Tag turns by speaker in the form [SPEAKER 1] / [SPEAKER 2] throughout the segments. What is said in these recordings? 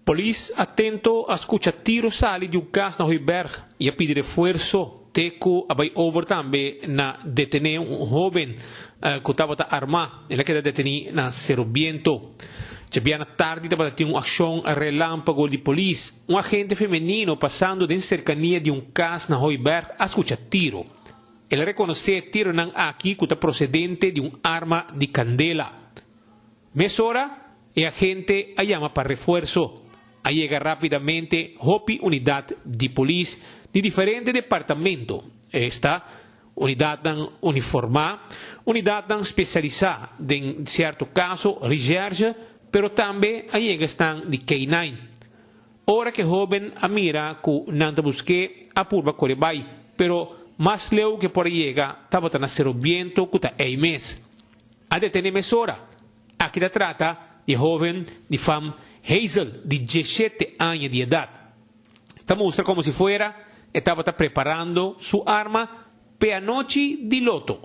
[SPEAKER 1] Polis atento a escucha tiro sali de un caso na Hoiberg e a pedir refuerzo teco abay over tambe na detener un joven que estava armado ele queda deteni na Serobiento. C'è na tarde estava tendo uma ação relâmpago de polícia, um agente feminino passando de cercania de um caso na Hoiberg a escucha tiro. Ele reconheceu tiro nan aqui que está procedente de uma arma de candela. Mesora e a gente a llama para refuerzo. A llega rápidamente Hopi unidad de policía de diferentes departamentos. Esta unidad tan uniformada, unidad tan especializada en cierto caso, recherche, pero también a llega están de K9. Ahora que joven a mira que nanta busque a purba corebay, pero más leo que por llega, estaba tan hacer viento que está mes. A detener mesora. Aquí se trata de joven de fam Hazel, de 17 años de edad. Esta muestra como si fuera, estaba preparando su arma para noche de loto.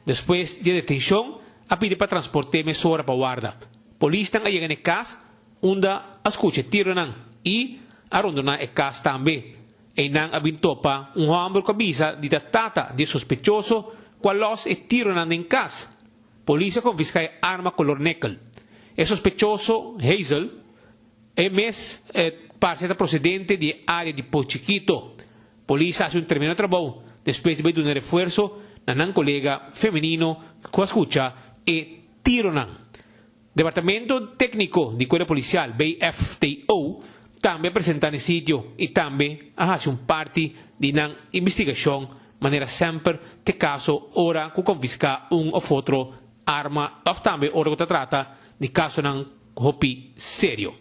[SPEAKER 1] Después de detención, a pedir para transportar mesora para guarda. Policía están llegando en casa, onda escucha tiro y arrondona en casa también. E nan abintopa un hombre con visa di tata de sospechoso, cual los e tiro en casa. Policía confisca arma color nickel. El sospechoso, Hazel, es parte procedente de área de Pochiquito. Policía hace un tremendo trabajo después de un refuerzo a un colega femenino que escucha y tironan. Departamento Técnico de Cuerpo Policial, BFTO, también presenta en el sitio y también hace un parte de una investigación, manera siempre que caso ora que confisca un o otro arma, o también ora que trata de caso de un Hopi serio.